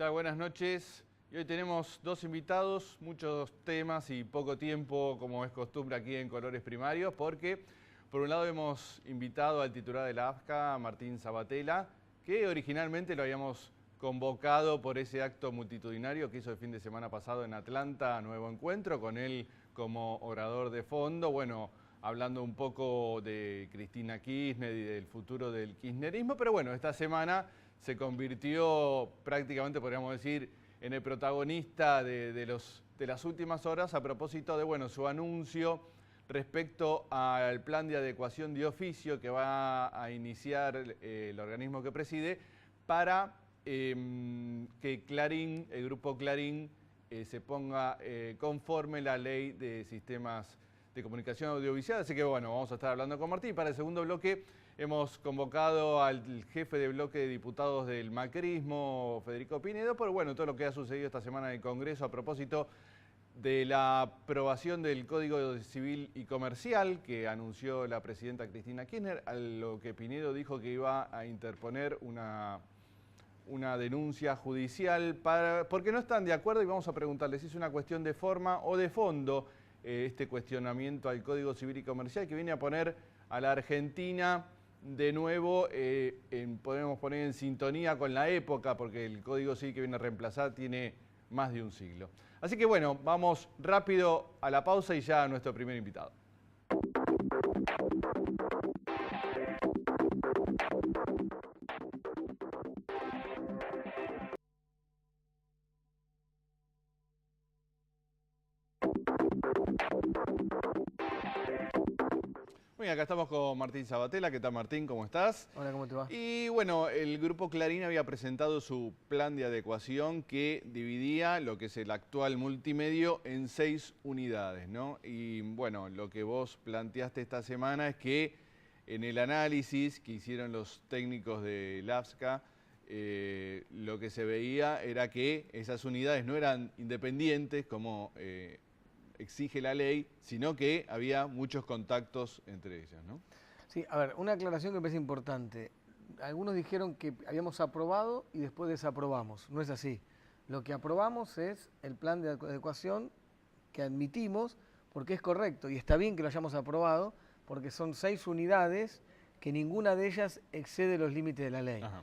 tal? Buenas noches. Y hoy tenemos dos invitados, muchos temas y poco tiempo, como es costumbre aquí en Colores Primarios, porque por un lado hemos invitado al titular de la AFSCA, Martín Sabatella, que originalmente lo habíamos convocado por ese acto multitudinario que hizo el fin de semana pasado en Atlanta, Nuevo Encuentro, con él como orador de fondo, bueno, hablando un poco de Cristina Kirchner y del futuro del kirchnerismo, pero bueno, esta semana se convirtió prácticamente, podríamos decir, en el protagonista de las últimas horas a propósito de bueno, su anuncio respecto al plan de adecuación de oficio que va a iniciar el organismo que preside para que Clarín, el grupo Clarín, se ponga conforme la ley de sistemas de comunicación audiovisual. Así que bueno, vamos a estar hablando con Martín. Para el segundo bloque hemos convocado al jefe de bloque de diputados del macrismo, Federico Pinedo, por bueno, todo lo que ha sucedido esta semana en el Congreso a propósito de la aprobación del Código Civil y Comercial que anunció la presidenta Cristina Kirchner, a lo que Pinedo dijo que iba a interponer una denuncia judicial porque no están de acuerdo, y vamos a preguntarles si es una cuestión de forma o de fondo este cuestionamiento al Código Civil y Comercial que viene a poner a la Argentina de nuevo, podemos poner en sintonía con la época, porque el Código Civil que viene a reemplazar tiene más de un siglo. Así que bueno, vamos rápido a la pausa y ya a nuestro primer invitado. Muy bien, acá estamos con Martín Sabatella. ¿Qué tal, Martín? ¿Cómo estás? Hola, ¿cómo te va? Y bueno, el Grupo Clarín había presentado su plan de adecuación que dividía lo que es el actual multimedio en 6 unidades, ¿no? Y bueno, lo que vos planteaste esta semana es que en el análisis que hicieron los técnicos de la AFSCA, lo que se veía era que esas unidades no eran independientes como exige la ley, sino que había muchos contactos entre ellas, ¿no? Sí, a ver, una aclaración que me parece importante. Algunos dijeron que habíamos aprobado y después desaprobamos. No es así. Lo que aprobamos es el plan de adecuación que admitimos porque es correcto y está bien que lo hayamos aprobado porque son 6 unidades que ninguna de ellas excede los límites de la ley. Ajá.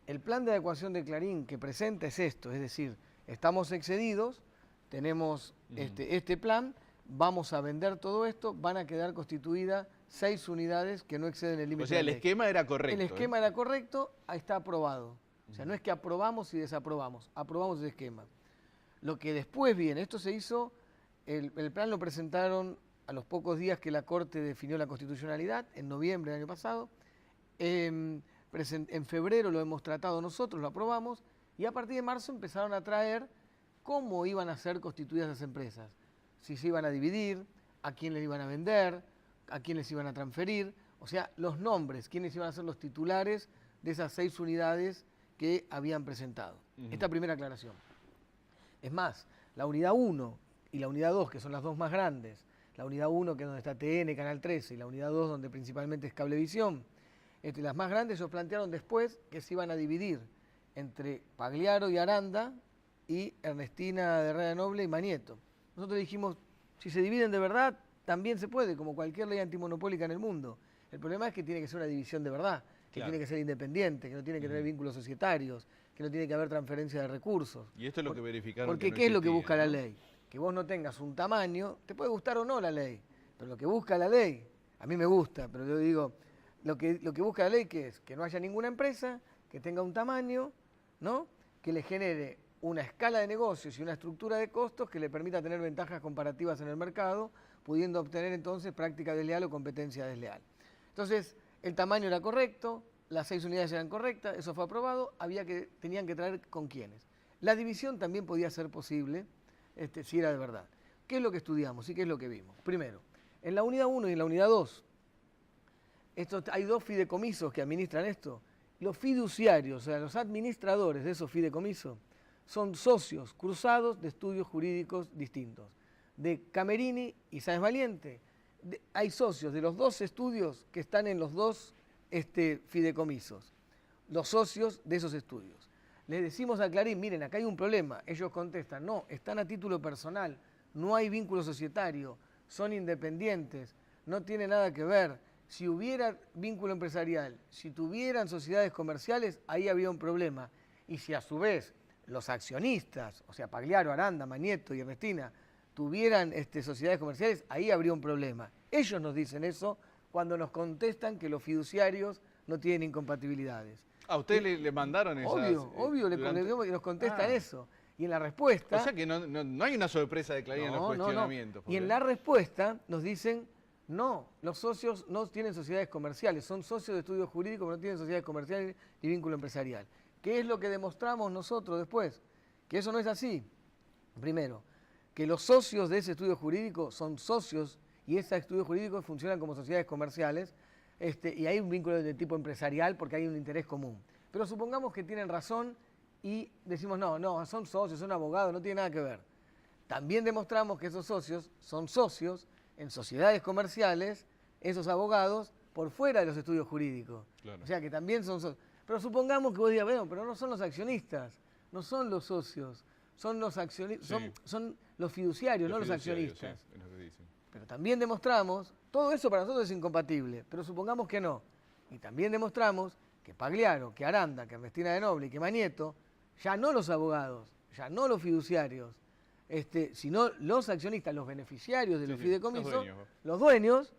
El plan de adecuación de Clarín que presenta es esto, es decir, estamos excedidos, tenemos este plan, vamos a vender todo esto, van a quedar constituidas 6 unidades que no exceden el límite. O sea, el esquema era correcto. El esquema era correcto, ahí está aprobado. O sea, no es que aprobamos y desaprobamos, aprobamos el esquema. Lo que después viene, esto se hizo, el plan lo presentaron a los pocos días que la Corte definió la constitucionalidad, en noviembre del año pasado. En febrero lo hemos tratado nosotros, lo aprobamos, y a partir de marzo empezaron a traer cómo iban a ser constituidas las empresas, si se iban a dividir, a quién les iban a vender, a quién les iban a transferir, o sea, los nombres, quiénes iban a ser los titulares de esas 6 unidades que habían presentado. Esta primera aclaración. Es más, la unidad 1 y la unidad 2, que son las dos más grandes, la unidad 1 que es donde está TN, Canal 13, y la unidad 2 donde principalmente es Cablevisión, las más grandes ellos plantearon después que se iban a dividir entre Pagliaro y Aranda, y Ernestina de Herrera Noble y Manieto. Nosotros dijimos, si se dividen de verdad, también se puede, como cualquier ley antimonopólica en el mundo. El problema es que tiene que ser una división de verdad, que tiene que ser independiente, que no tiene que tener vínculos societarios, que no tiene que haber transferencia de recursos. Y esto es lo que verificaron. Porque ¿qué es lo que busca la ley? Que vos no tengas un tamaño, te puede gustar o no la ley, pero lo que busca la ley, a mí me gusta, pero yo digo, lo que busca la ley, ¿qué es? Que no haya ninguna empresa que tenga un tamaño, ¿no? Que le genere una escala de negocios y una estructura de costos que le permita tener ventajas comparativas en el mercado, pudiendo obtener entonces práctica desleal o competencia desleal. Entonces, el tamaño era correcto, las 6 unidades eran correctas, eso fue aprobado, tenían que traer con quiénes. La división también podía ser posible, si era de verdad. ¿Qué es lo que estudiamos y qué es lo que vimos? Primero, en la unidad 1 y en la unidad 2, hay 2 fideicomisos que administran esto. Los fiduciarios, o sea, los administradores de esos fideicomisos, son socios cruzados de estudios jurídicos distintos. De Camerini y Sáenz Valiente, hay socios de los 2 estudios que están en los 2 fideicomisos, los socios de esos estudios. le decimos a Clarín, miren, acá hay un problema. Ellos contestan, no, están a título personal, no hay vínculo societario, son independientes, no tiene nada que ver. Si hubiera vínculo empresarial, si tuvieran sociedades comerciales, ahí habría un problema. Y si a su vez los accionistas, o sea, Pagliaro, Aranda, Magneto y Ernestina, tuvieran sociedades comerciales, ahí habría un problema. Ellos nos dicen eso cuando nos contestan que los fiduciarios no tienen incompatibilidades. ¿A ustedes le mandaron esas? Obvio, nos contestan eso. Y en la respuesta... O sea que no hay una sorpresa de Clarín en los cuestionamientos. No. Y en la respuesta nos dicen, no, los socios no tienen sociedades comerciales, son socios de estudios jurídicos, pero no tienen sociedades comerciales ni vínculo empresarial. ¿Qué es lo que demostramos nosotros después? Que eso no es así. Primero, que los socios de ese estudio jurídico son socios y esos estudios jurídicos funcionan como sociedades comerciales y hay un vínculo de tipo empresarial porque hay un interés común. Pero supongamos que tienen razón y decimos, no, son socios, son abogados, no tiene nada que ver. También demostramos que esos socios son socios en sociedades comerciales, esos abogados, por fuera de los estudios jurídicos. Claro. O sea que también son socios. Pero supongamos que vos digas, bueno, pero no son los accionistas, no son los socios, son los accionistas, son los fiduciarios, no los accionistas. Sí, es lo que dicen. Pero también demostramos, todo eso para nosotros es incompatible, pero supongamos que no. Y también demostramos que Pagliaro, que Aranda, que Ernestina de Noble y que Magneto, ya no los abogados, ya no los fiduciarios, sino los accionistas, los beneficiarios de los fideicomisos, los dueños,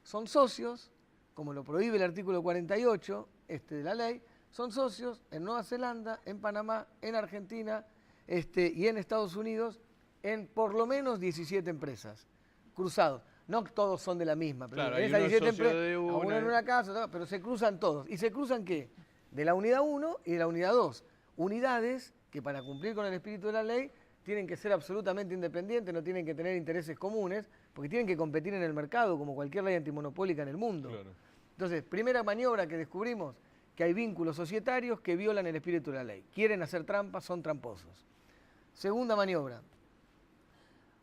son socios, como lo prohíbe el artículo 48 de la ley, son socios en Nueva Zelanda, en Panamá, en Argentina y en Estados Unidos, en por lo menos 17 empresas, cruzados. No todos son de la misma, pero claro, en esas 17 empresas, uno en una casa, pero se cruzan todos. ¿Y se cruzan qué? De la unidad 1 y de la unidad 2. Unidades que para cumplir con el espíritu de la ley tienen que ser absolutamente independientes, no tienen que tener intereses comunes, porque tienen que competir en el mercado como cualquier ley antimonopólica en el mundo. Claro. Entonces, primera maniobra que descubrimos, que hay vínculos societarios que violan el espíritu de la ley. Quieren hacer trampas, son tramposos. Segunda maniobra,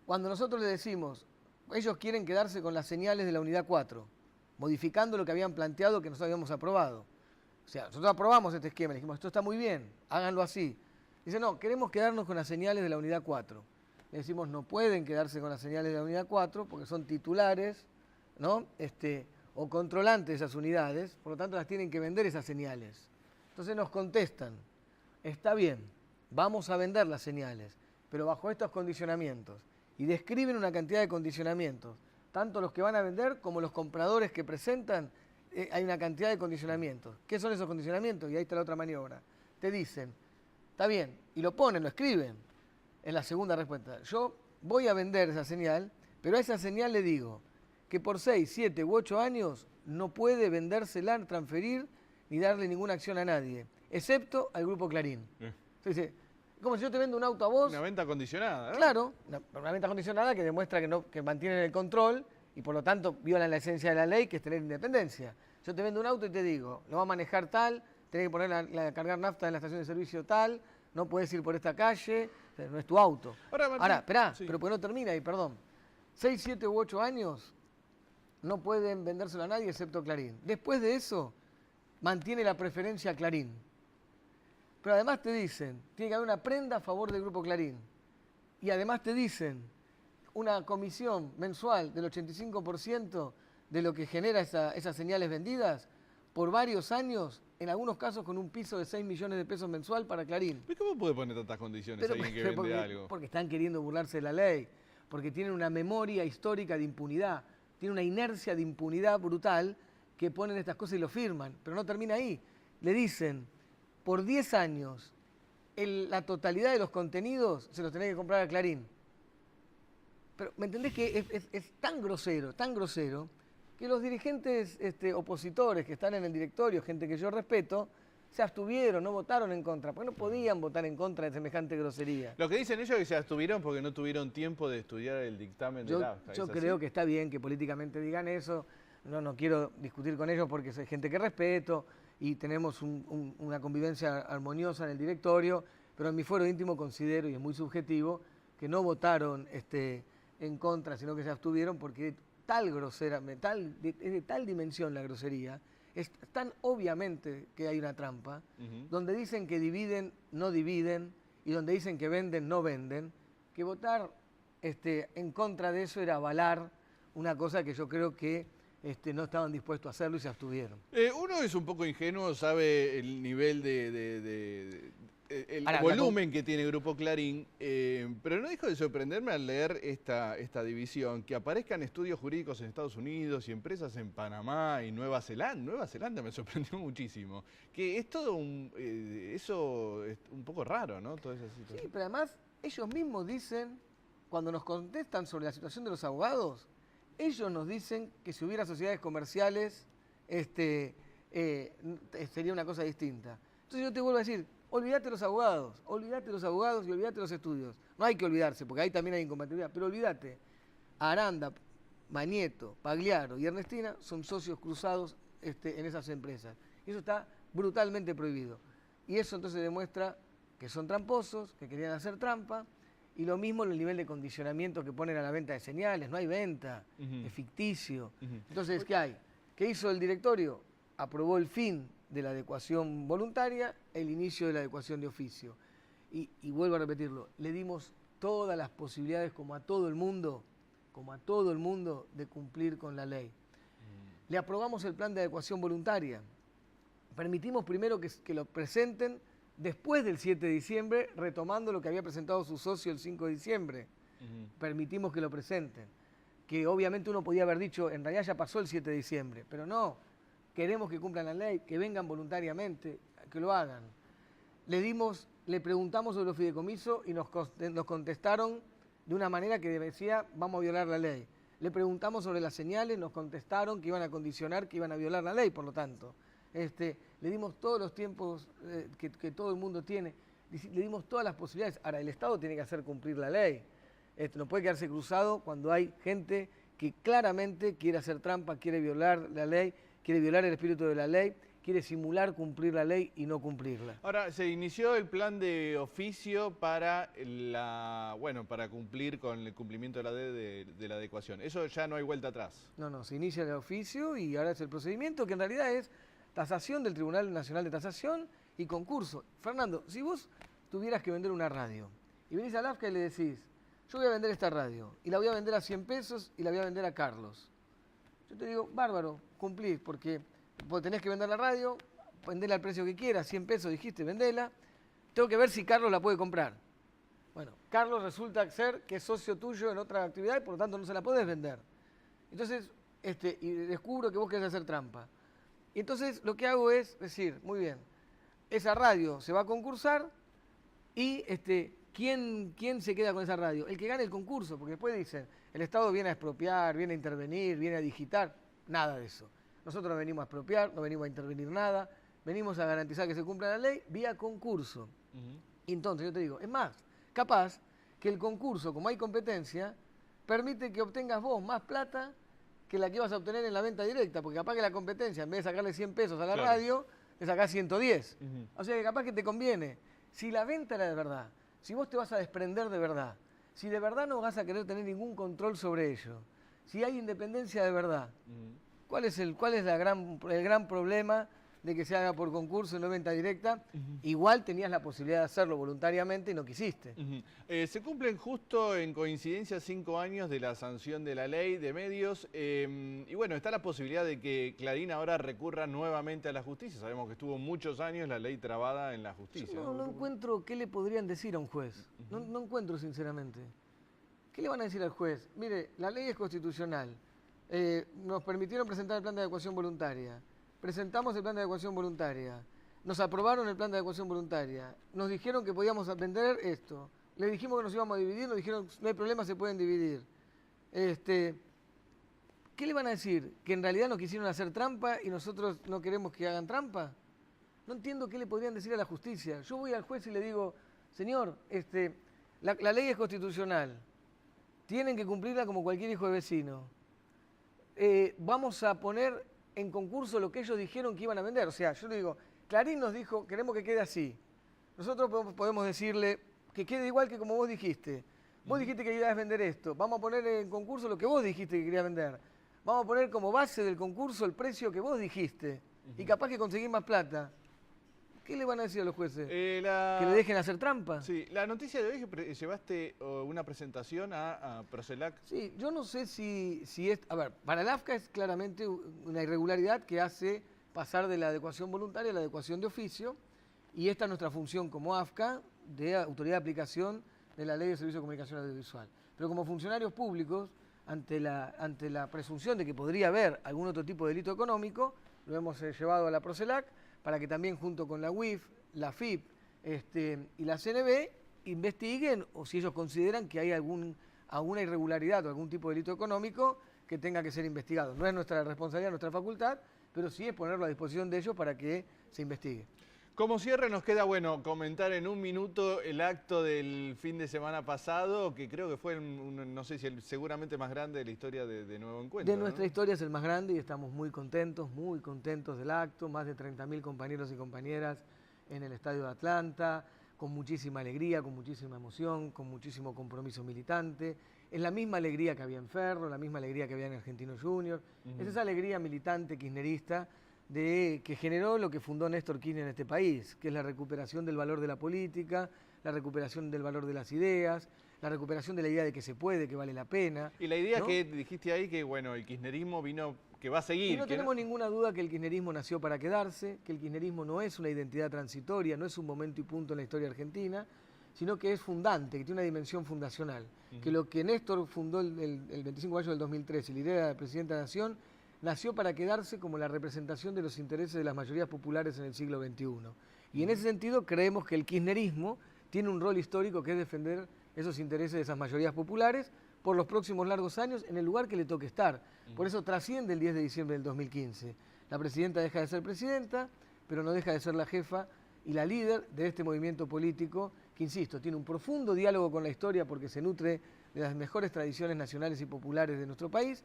cuando nosotros les decimos, ellos quieren quedarse con las señales de la unidad 4, modificando lo que habían planteado que nosotros habíamos aprobado. O sea, nosotros aprobamos este esquema, le dijimos, esto está muy bien, háganlo así. Dice, no, queremos quedarnos con las señales de la unidad 4. Le decimos, no pueden quedarse con las señales de la unidad 4 porque son titulares, ¿no? O controlantes de esas unidades, por lo tanto las tienen que vender esas señales. Entonces nos contestan, está bien, vamos a vender las señales, pero bajo estos condicionamientos. Y describen una cantidad de condicionamientos, tanto los que van a vender como los compradores que presentan, hay una cantidad de condicionamientos. ¿Qué son esos condicionamientos? Y ahí está la otra maniobra. Te dicen, está bien, y lo ponen, lo escriben en la segunda respuesta. Yo voy a vender esa señal, pero a esa señal le digo que por 6, 7 u 8 años no puede vendérsela, transferir ni darle ninguna acción a nadie, excepto al Grupo Clarín. Entonces, como si yo te vendo un auto a vos. Una venta condicionada, ¿no? Claro, una venta condicionada que demuestra que mantienen el control y por lo tanto violan la esencia de la ley, que es tener independencia. Yo te vendo un auto y te digo, lo va a manejar tal, tenés que poner cargar nafta en la estación de servicio tal, no puedes ir por esta calle, no es tu auto. Ahora, esperá, sí. Pero pues no termina ahí, perdón. 6, 7 u 8 años no pueden vendérselo a nadie excepto Clarín. Después de eso, mantiene la preferencia a Clarín. Pero además te dicen, tiene que haber una prenda a favor del Grupo Clarín. Y además te dicen, una comisión mensual del 85% de lo que genera esas señales vendidas por varios años, en algunos casos con un piso de 6 millones de pesos mensual para Clarín. ¿Pero cómo puede poner tantas condiciones alguien que vende algo? Porque están queriendo burlarse de la ley, porque tienen una memoria histórica de impunidad, tienen una inercia de impunidad brutal que ponen estas cosas y lo firman. Pero no termina ahí. Le dicen, por 10 años, la totalidad de los contenidos se los tenés que comprar a Clarín. Pero, ¿me entendés que es tan grosero, que los dirigentes opositores que están en el directorio, gente que yo respeto, se abstuvieron, no votaron en contra, porque no podían votar en contra de semejante grosería. Lo que dicen ellos es que se abstuvieron porque no tuvieron tiempo de estudiar el dictamen del AFCA. Yo creo que está bien que políticamente digan eso, no quiero discutir con ellos porque soy gente que respeto y tenemos una convivencia armoniosa en el directorio, pero en mi fuero íntimo considero, y es muy subjetivo, que no votaron en contra, sino que se abstuvieron porque es de tal dimensión la grosería, es tan obviamente que hay una trampa, donde dicen que dividen, no dividen, y donde dicen que venden, no venden, que votar en contra de eso era avalar una cosa que yo creo que no estaban dispuestos a hacerlo y se abstuvieron. Uno es un poco ingenuo, sabe el nivel el Ahora, volumen que tiene Grupo Clarín, pero no dejo de sorprenderme al leer esta división, que aparezcan estudios jurídicos en Estados Unidos y empresas en Panamá y Nueva Zelanda. Nueva Zelanda me sorprendió muchísimo. Que es todo eso es un poco raro, ¿no? Toda esa situación. Sí, pero además ellos mismos dicen, cuando nos contestan sobre la situación de los abogados, ellos nos dicen que si hubiera sociedades comerciales sería una cosa distinta. Entonces yo te vuelvo a decir, olvídate los abogados y olvídate los estudios. No hay que olvidarse, porque ahí también hay incompatibilidad, pero olvídate. Aranda, Manieto, Pagliaro y Ernestina son socios cruzados en esas empresas. Y eso está brutalmente prohibido. Y eso entonces demuestra que son tramposos, que querían hacer trampa, y lo mismo en el nivel de condicionamiento que ponen a la venta de señales. No hay venta, es ficticio. Entonces, ¿qué hay? ¿Qué hizo el directorio? Aprobó el fin de la adecuación voluntaria, el inicio de la adecuación de oficio. Y vuelvo a repetirlo, le dimos todas las posibilidades, como a todo el mundo, de cumplir con la ley. Le aprobamos el plan de adecuación voluntaria. Permitimos primero que lo presenten después del 7 de diciembre, retomando lo que había presentado su socio el 5 de diciembre. Permitimos que lo presenten. Que obviamente uno podía haber dicho, en realidad ya pasó el 7 de diciembre, pero no. Queremos que cumplan la ley, que vengan voluntariamente, que lo hagan. Le preguntamos sobre los fideicomisos y nos contestaron de una manera que decía, vamos a violar la ley. Le preguntamos sobre las señales, nos contestaron que iban a condicionar, que iban a violar la ley, por lo tanto. Le dimos todos los tiempos que todo el mundo tiene, le dimos todas las posibilidades. Ahora, el Estado tiene que hacer cumplir la ley. No puede quedarse cruzado cuando hay gente que claramente quiere hacer trampa, quiere violar la ley, quiere violar el espíritu de la ley, quiere simular cumplir la ley y no cumplirla. Ahora, se inició el plan de oficio para para cumplir con el cumplimiento de la de la adecuación. Eso ya no hay vuelta atrás. No, se inicia el oficio y ahora es el procedimiento, que en realidad es tasación del Tribunal Nacional de Tasación y concurso. Fernando, si vos tuvieras que vender una radio y venís al AFCA y le decís, yo voy a vender esta radio y la voy a vender a 100 pesos y la voy a vender a Carlos. Yo te digo, bárbaro, cumplís, porque vos tenés que vender la radio, vendela al precio que quieras, 100 pesos dijiste, vendela. Tengo que ver si Carlos la puede comprar. Bueno, Carlos resulta ser que es socio tuyo en otra actividad y por lo tanto no se la podés vender. Entonces, y descubro que vos querés hacer trampa. Y entonces lo que hago es decir, muy bien, esa radio se va a concursar y ¿quién se queda con esa radio? El que gane el concurso, porque después dicen, el Estado viene a expropiar, viene a intervenir, viene a digitar, nada de eso. Nosotros no venimos a expropiar, no venimos a intervenir nada, venimos a garantizar que se cumpla la ley vía concurso. Y entonces yo te digo, es más, capaz que el concurso, como hay competencia, permite que obtengas vos más plata que la que ibas a obtener en la venta directa, porque capaz que la competencia, en vez de sacarle 100 pesos a la radio, le sacás 110. O sea que capaz que te conviene. Si la venta era de verdad, si vos te vas a desprender de verdad, si de verdad no vas a querer tener ningún control sobre ello, si hay independencia de verdad, ¿cuál es el gran problema de que se haga por concurso y no venta directa? Igual tenías la posibilidad de hacerlo voluntariamente y no quisiste. Se cumplen justo en coincidencia 5 años de la sanción de la ley de medios y bueno, está la posibilidad de que Clarín ahora recurra nuevamente a la justicia. Sabemos que estuvo muchos años la ley trabada en la justicia. Yo no encuentro qué le podrían decir a un juez. No encuentro sinceramente. ¿Qué le van a decir al juez? Mire, la ley es constitucional. Nos permitieron presentar el plan de adecuación voluntaria. Presentamos el plan de adecuación voluntaria. Nos aprobaron el plan de adecuación voluntaria. Nos dijeron que podíamos vender esto. Le dijimos que nos íbamos a dividir, nos dijeron no hay problema, se pueden dividir. ¿Qué le van a decir? ¿Que en realidad nos quisieron hacer trampa y nosotros no queremos que hagan trampa? No entiendo qué le podrían decir a la justicia. Yo voy al juez y le digo, señor, la ley es constitucional. Tienen que cumplirla como cualquier hijo de vecino. Vamos a poner en concurso lo que ellos dijeron que iban a vender. O sea, yo le digo, Clarín nos dijo, queremos que quede así. Nosotros podemos decirle que quede igual que como vos dijiste. Vos dijiste que ibas a vender esto. Vamos a poner en concurso lo que vos dijiste que querías vender. Vamos a poner como base del concurso el precio que vos dijiste. y capaz que conseguir más plata. ¿Qué le van a decir a los jueces? ¿Que le dejen hacer trampa? Sí, la noticia de hoy es que llevaste una presentación a Procelac. Sí, yo no sé si es... A ver, para el AFCA es claramente una irregularidad que hace pasar de la adecuación voluntaria a la adecuación de oficio, y esta es nuestra función como AFCA de autoridad de aplicación de la Ley de Servicio de Comunicación Audiovisual. Pero como funcionarios públicos, ante la presunción de que podría haber algún otro tipo de delito económico, lo hemos llevado a la Procelac para que también junto con la UIF, la FIP y la CNB investiguen, o si ellos consideran que hay alguna irregularidad o algún tipo de delito económico que tenga que ser investigado. No es nuestra responsabilidad, nuestra facultad, pero sí es ponerlo a disposición de ellos para que se investigue. Como cierre nos queda, bueno, comentar en un minuto el acto del fin de semana pasado, que creo que fue, no sé si seguramente más grande de la historia de Nuevo Encuentro. De nuestra historia es el más grande y estamos muy contentos del acto. Más de 30.000 compañeros y compañeras en el Estadio de Atlanta, con muchísima alegría, con muchísima emoción, con muchísimo compromiso militante. Es la misma alegría que había en Ferro, la misma alegría que había en Argentinos Juniors. Es esa alegría militante kirchnerista que generó lo que fundó Néstor Kirchner en este país, que es la recuperación del valor de la política, la recuperación del valor de las ideas, la recuperación de la idea de que se puede, que vale la pena. Y la idea, ¿no?, que dijiste ahí, que bueno, el kirchnerismo vino, que va a seguir. Y no tenemos ninguna duda que el kirchnerismo nació para quedarse, que el kirchnerismo no es una identidad transitoria, no es un momento y punto en la historia argentina, sino que es fundante, que tiene una dimensión fundacional. Que lo que Néstor fundó el 25 de mayo del 2013, la idea de la Presidenta de la Nación, nació para quedarse como la representación de los intereses de las mayorías populares en el siglo XXI. Y en ese sentido creemos que el kirchnerismo tiene un rol histórico, que es defender esos intereses de esas mayorías populares por los próximos largos años en el lugar que le toque estar. Por eso trasciende el 10 de diciembre del 2015. La presidenta deja de ser presidenta, pero no deja de ser la jefa y la líder de este movimiento político que, insisto, tiene un profundo diálogo con la historia porque se nutre de las mejores tradiciones nacionales y populares de nuestro país,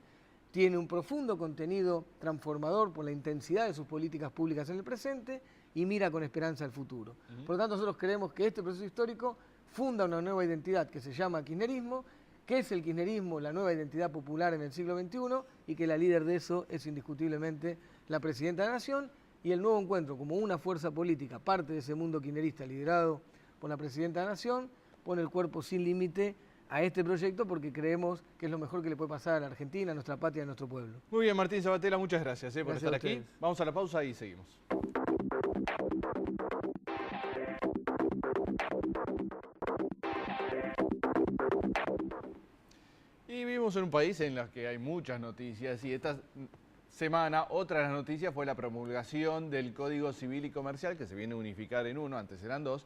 tiene un profundo contenido transformador por la intensidad de sus políticas públicas en el presente y mira con esperanza al futuro. Por lo tanto, nosotros creemos que este proceso histórico funda una nueva identidad que se llama kirchnerismo, que es el kirchnerismo, la nueva identidad popular en el siglo XXI, y que la líder de eso es indiscutiblemente la Presidenta de la Nación, y el Nuevo Encuentro, como una fuerza política, parte de ese mundo kirchnerista liderado por la Presidenta de la Nación, pone el cuerpo sin límite a este proyecto porque creemos que es lo mejor que le puede pasar a la Argentina, a nuestra patria, a nuestro pueblo. Muy bien, Martín Sabatella, muchas gracias por estar aquí. Vamos a la pausa y seguimos. Y vivimos en un país en el que hay muchas noticias, y esta semana otra de las noticias fue la promulgación del Código Civil y Comercial, que se viene a unificar en uno, antes eran dos.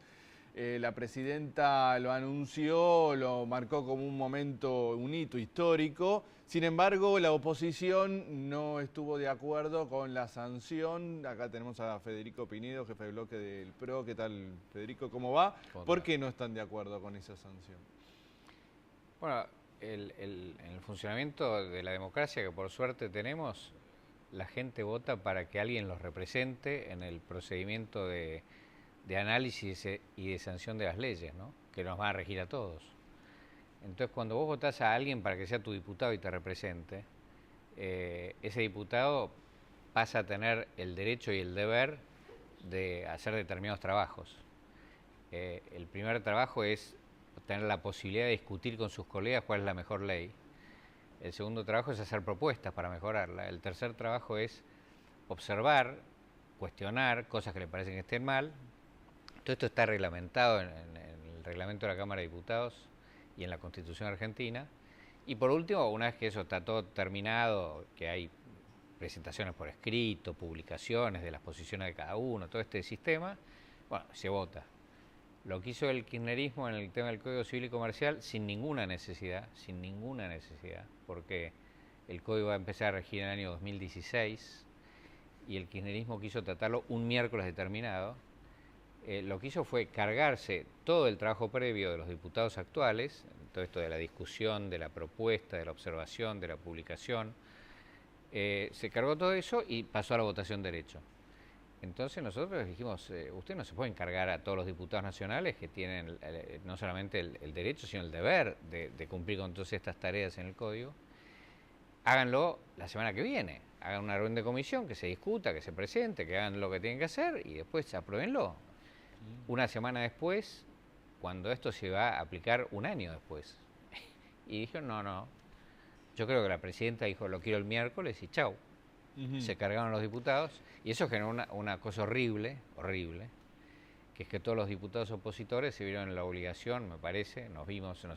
La presidenta lo anunció, lo marcó como un momento, un hito histórico. Sin embargo, la oposición no estuvo de acuerdo con la sanción. Acá tenemos a Federico Pinedo, jefe de bloque del PRO. ¿Qué tal, Federico? ¿Cómo va? ¿Por qué no están de acuerdo con esa sanción? Bueno, en el funcionamiento de la democracia que por suerte tenemos, la gente vota para que alguien los represente en el procedimiento de análisis y de sanción de las leyes, ¿no?, que nos van a regir a todos. Entonces, cuando vos votás a alguien para que sea tu diputado y te represente, ese diputado pasa a tener el derecho y el deber de hacer determinados trabajos. El primer trabajo es tener la posibilidad de discutir con sus colegas cuál es la mejor ley. El segundo trabajo es hacer propuestas para mejorarla. El tercer trabajo es observar, cuestionar cosas que le parecen que estén mal. Todo esto está reglamentado en el reglamento de la Cámara de Diputados y en la Constitución argentina. Y por último, una vez que eso está todo terminado, que hay presentaciones por escrito, publicaciones de las posiciones de cada uno, todo este sistema, bueno, se vota. Lo que hizo el kirchnerismo en el tema del Código Civil y Comercial sin ninguna necesidad, porque el Código va a empezar a regir en el año 2016 y el kirchnerismo quiso tratarlo un miércoles determinado. Lo que hizo fue cargarse todo el trabajo previo de los diputados actuales, todo esto de la discusión, de la propuesta, de la observación, de la publicación, se cargó todo eso y pasó a la votación derecho. Entonces nosotros dijimos, usted no se puede encargar a todos los diputados nacionales que tienen no solamente el derecho, sino el deber de cumplir con todas estas tareas en el Código. háganlo la semana que viene. Hagan una reunión de comisión, que se discuta, que se presente, que hagan lo que tienen que hacer y después apruébenlo. Una semana después, cuando esto se va a aplicar un año después. Y dijeron, no. Yo creo que la presidenta dijo, lo quiero el miércoles y chau. Se cargaron los diputados y eso generó una cosa horrible, que es que todos los diputados opositores se vieron en la obligación, me parece, nos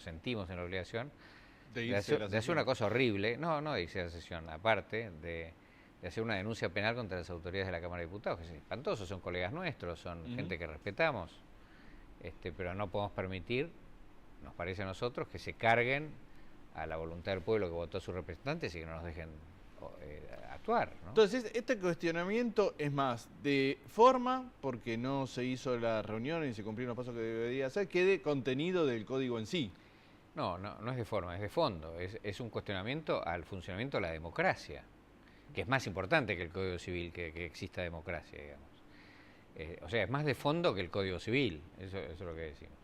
sentimos en la obligación de hacer una cosa horrible, no de irse a la sesión, aparte de hacer una denuncia penal contra las autoridades de la Cámara de Diputados, que es espantoso, son colegas nuestros, son gente que respetamos, pero no podemos permitir, nos parece a nosotros, que se carguen a la voluntad del pueblo que votó a sus representantes y que no nos dejen actuar, ¿no? Entonces, este cuestionamiento es más de forma, porque no se hizo la reunión y se cumplieron los pasos que debería hacer, que de contenido del código en sí. No es de forma, es de fondo. Es un cuestionamiento al funcionamiento de la democracia, que es más importante que el Código Civil, que exista democracia, digamos. O sea, es más de fondo que el Código Civil, eso es lo que decimos.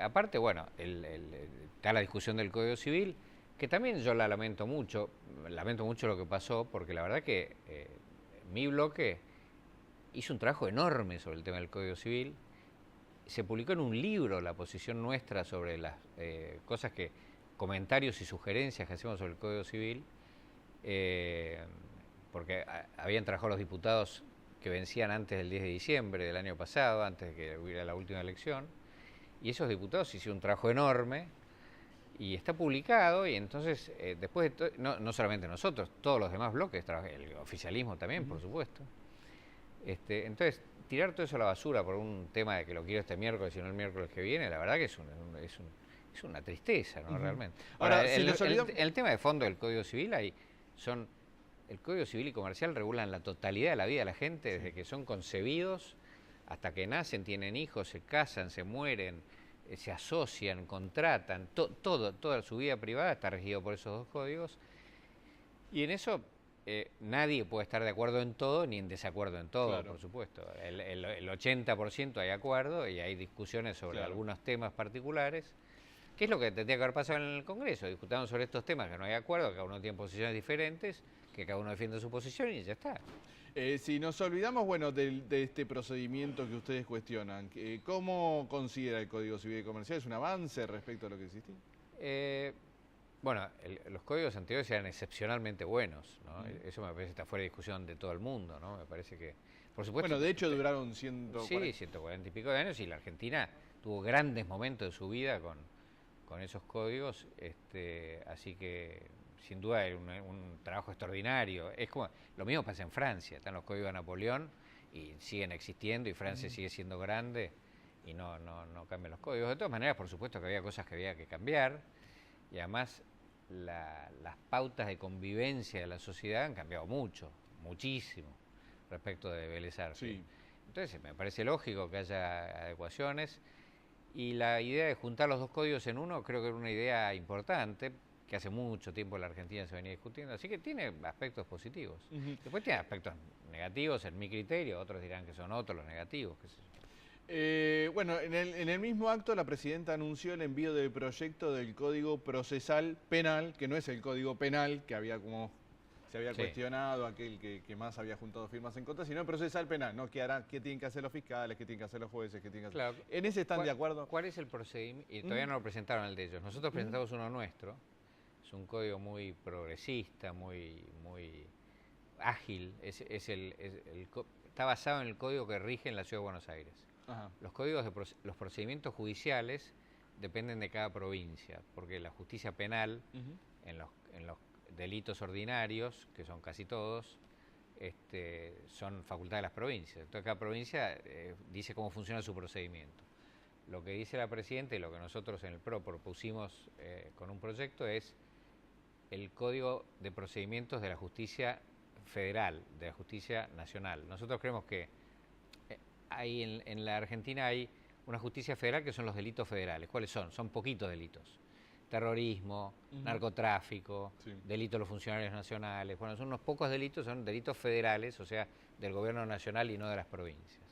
Aparte, bueno, está la discusión del Código Civil, que también yo la lamento mucho lo que pasó, porque la verdad que mi bloque hizo un trabajo enorme sobre el tema del Código Civil. Se publicó en un libro la posición nuestra sobre las comentarios y sugerencias que hacemos sobre el Código Civil, porque habían trabajado los diputados que vencían antes del 10 de diciembre del año pasado, antes de que hubiera la última elección, y esos diputados hicieron un trabajo enorme, y está publicado, y entonces, después de no solamente nosotros, todos los demás bloques, el oficialismo también, por supuesto. Entonces, tirar todo eso a la basura por un tema de que lo quiero este miércoles y no el miércoles que viene, la verdad que es una tristeza, ¿no? Realmente. Ahora, el tema de fondo del Código Civil, el Código Civil y Comercial regulan la totalidad de la vida de la gente, desde que son concebidos hasta que nacen, tienen hijos, se casan, se mueren, se asocian, contratan, toda su vida privada está regido por esos dos códigos, y en eso nadie puede estar de acuerdo en todo ni en desacuerdo en todo, claro. Por supuesto. El 80% hay acuerdo y hay discusiones sobre algunos temas particulares, que es lo que tendría que haber pasado en el Congreso. Discutamos sobre estos temas que no hay acuerdo, que cada uno tiene posiciones diferentes, que cada uno defiende su posición y ya está. Si nos olvidamos, bueno, de este procedimiento que ustedes cuestionan, ¿cómo considera el Código Civil y Comercial? ¿Es un avance respecto a lo que existía? Bueno, los códigos anteriores eran excepcionalmente buenos, ¿no? Eso me parece que está fuera de discusión de todo el mundo, ¿no? Me parece que, por supuesto... Bueno, de hecho duraron 140... Sí, 140 y pico de años, y la Argentina tuvo grandes momentos de su vida con esos códigos, así que sin duda es un trabajo extraordinario. Es como lo mismo pasa en Francia, están los códigos de Napoleón y siguen existiendo, y Francia sigue siendo grande y no cambian los códigos. De todas maneras, por supuesto que había cosas que había que cambiar, y además las pautas de convivencia de la sociedad han cambiado muchísimo respecto de Vélez Arfield. Sí. Entonces me parece lógico que haya adecuaciones, y la idea de juntar los dos códigos en uno creo que era una idea importante, que hace mucho tiempo en la Argentina se venía discutiendo, así que tiene aspectos positivos. Después tiene aspectos negativos, en mi criterio, otros dirán que son otros los negativos, qué sé yo. Bueno, en el mismo acto la presidenta anunció el envío del proyecto del Código Procesal Penal, que no es el Código Penal, que había como se había cuestionado, aquel que más había juntado firmas en contra, sino el procesal penal, ¿no? ¿Qué tienen que hacer los fiscales, qué tienen que hacer los jueces, qué tienen que hacer? Claro. ¿En ese están de acuerdo? ¿Cuál es el procedimiento? Y todavía no lo presentaron el de ellos. Nosotros presentamos uno nuestro. Es un código muy progresista, muy ágil. Está basado en el código que rige en la Ciudad de Buenos Aires. Ajá. Los procedimientos judiciales dependen de cada provincia, porque la justicia penal, en los delitos ordinarios, que son casi todos, son facultad de las provincias. Entonces cada provincia dice cómo funciona su procedimiento. Lo que dice la presidenta y lo que nosotros en el PRO propusimos con un proyecto es el Código de Procedimientos de la Justicia Federal, de la Justicia Nacional. Nosotros creemos que en la Argentina hay una justicia federal que son los delitos federales. ¿Cuáles son? Son poquitos delitos. Terrorismo, narcotráfico, delitos de los funcionarios nacionales. Bueno, son unos pocos delitos, son delitos federales, o sea, del gobierno nacional y no de las provincias.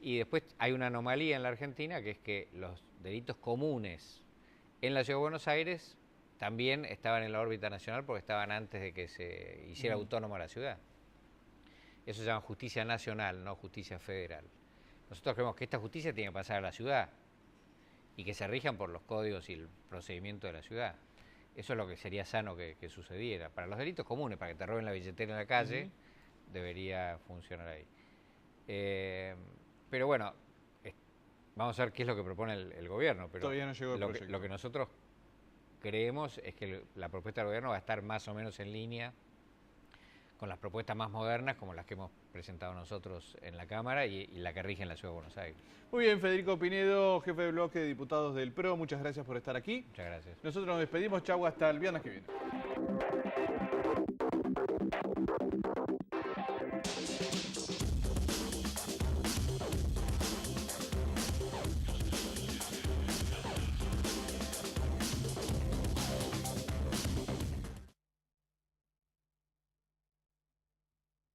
Y después hay una anomalía en la Argentina, que es que los delitos comunes en la Ciudad de Buenos Aires también estaban en la órbita nacional porque estaban antes de que se hiciera autónoma la ciudad. Eso se llama justicia nacional, no justicia federal. Nosotros creemos que esta justicia tiene que pasar a la ciudad y que se rijan por los códigos y el procedimiento de la ciudad. Eso es lo que sería sano que sucediera. Para los delitos comunes, para que te roben la billetera en la calle, debería funcionar ahí. Pero bueno, vamos a ver qué es lo que propone el gobierno. Pero todavía no llegó el proyecto. Lo que nosotros creemos es que la propuesta del gobierno va a estar más o menos en línea con las propuestas más modernas, como las que hemos presentado nosotros en la Cámara y la que rige en la Ciudad de Buenos Aires. Muy bien, Federico Pinedo, jefe de bloque de diputados del PRO, muchas gracias por estar aquí. Muchas gracias. Nosotros nos despedimos, chau, hasta el viernes que viene.